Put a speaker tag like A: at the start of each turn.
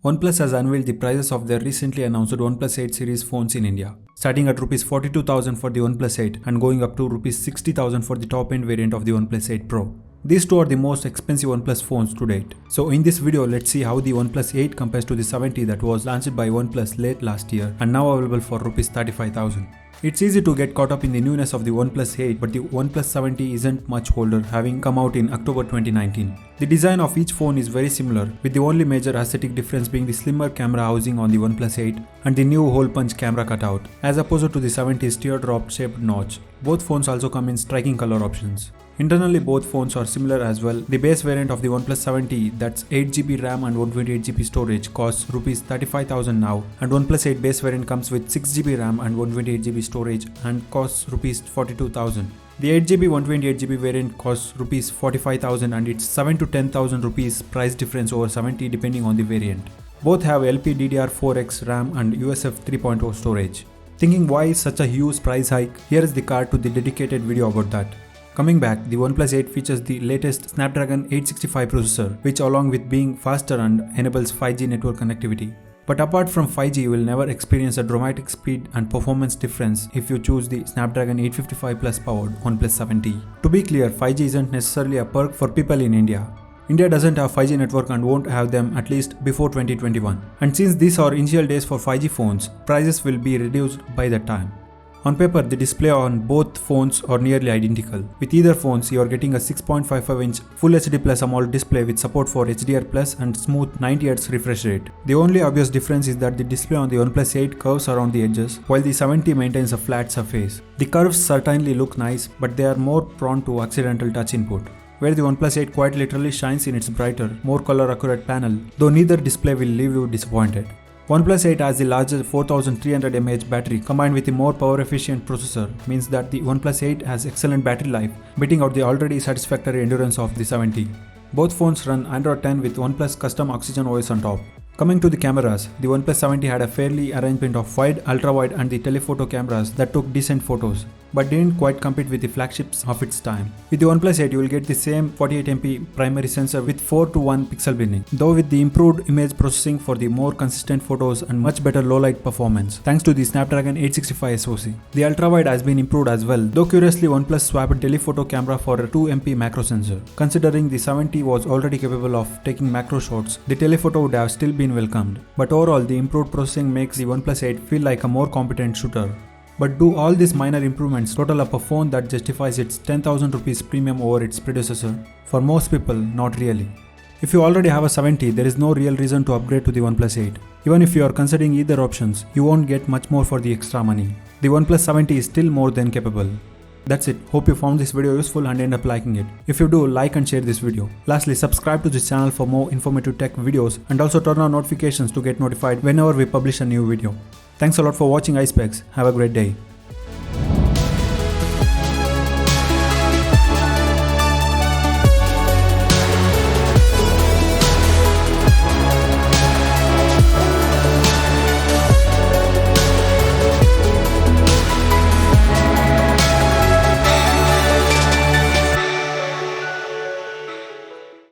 A: OnePlus has unveiled the prices of their recently announced OnePlus 8 series phones in India, starting at Rs 42,000 for the OnePlus 8 and going up to Rs 60,000 for the top-end variant of the OnePlus 8 Pro. These two are the most expensive OnePlus phones to date. So in this video, let's see how the OnePlus 8 compares to the 70 that was launched by OnePlus late last year and now available for Rs 35,000. It's easy to get caught up in the newness of the OnePlus 8, but the OnePlus 70 isn't much older, having come out in October 2019. The design of each phone is very similar, with the only major aesthetic difference being the slimmer camera housing on the OnePlus 8 and the new hole-punch camera cutout, as opposed to the 70's teardrop-shaped notch. Both phones also come in striking color options. Internally, both phones are similar as well. The base variant of the OnePlus 70, that's 8GB RAM and 128GB storage, costs Rs 35,000 now, and OnePlus 8 base variant comes with 6GB RAM and 128GB storage and costs Rs 42,000. The 8GB 128GB variant costs Rs 45,000 and it's 7 to 10,000 rupees price difference over 70 depending on the variant. Both have LPDDR4X RAM and USF 3.0 storage. Thinking why such a huge price hike? Here is the card to the dedicated video about that. Coming back, the OnePlus 8 features the latest Snapdragon 865 processor, which along with being faster and enables 5G network connectivity. But apart from 5G, you will never experience a dramatic speed and performance difference if you choose the Snapdragon 855 Plus powered OnePlus 70. To be clear, 5G isn't necessarily a perk for people in India. India doesn't have 5G network and won't have them at least before 2021. And since these are initial days for 5G phones, prices will be reduced by that time. On paper, the display on both phones are nearly identical. With either phones, you are getting a 6.55-inch Full HD Plus AMOLED display with support for HDR Plus and smooth 90Hz refresh rate. The only obvious difference is that the display on the OnePlus 8 curves around the edges, while the 70 maintains a flat surface. The curves certainly look nice, but they are more prone to accidental touch input, where the OnePlus 8 quite literally shines in its brighter, more color-accurate panel, though neither display will leave you disappointed. OnePlus 8 has the larger 4300 mAh battery combined with a more power-efficient processor means that the OnePlus 8 has excellent battery life, beating out the already satisfactory endurance of the 70. Both phones run Android 10 with OnePlus custom Oxygen OS on top. Coming to the cameras, the OnePlus 70 had a fairly arrangement of wide, ultra-wide and the telephoto cameras that took decent photos, but didn't quite compete with the flagships of its time. With the OnePlus 8, you will get the same 48MP primary sensor with 4:1 pixel binning, though with the improved image processing for the more consistent photos and much better low-light performance, thanks to the Snapdragon 865 SoC. The ultra-wide has been improved as well, though curiously OnePlus swapped telephoto camera for a 2MP macro sensor. Considering the 70 was already capable of taking macro shots, the telephoto would have still been welcomed. But overall, the improved processing makes the OnePlus 8 feel like a more competent shooter. But do all these minor improvements total up a phone that justifies its 10,000 rupees premium over its predecessor? For most people, not really. If you already have a 70, there is no real reason to upgrade to the OnePlus 8. Even if you are considering either options, you won't get much more for the extra money. The OnePlus 70 is still more than capable. That's it. Hope you found this video useful and end up liking it. If you do, like and share this video. Lastly, subscribe to this channel for more informative tech videos and also turn on notifications to get notified whenever we publish a new video. Thanks a lot for watching iSpecss. Have a great day.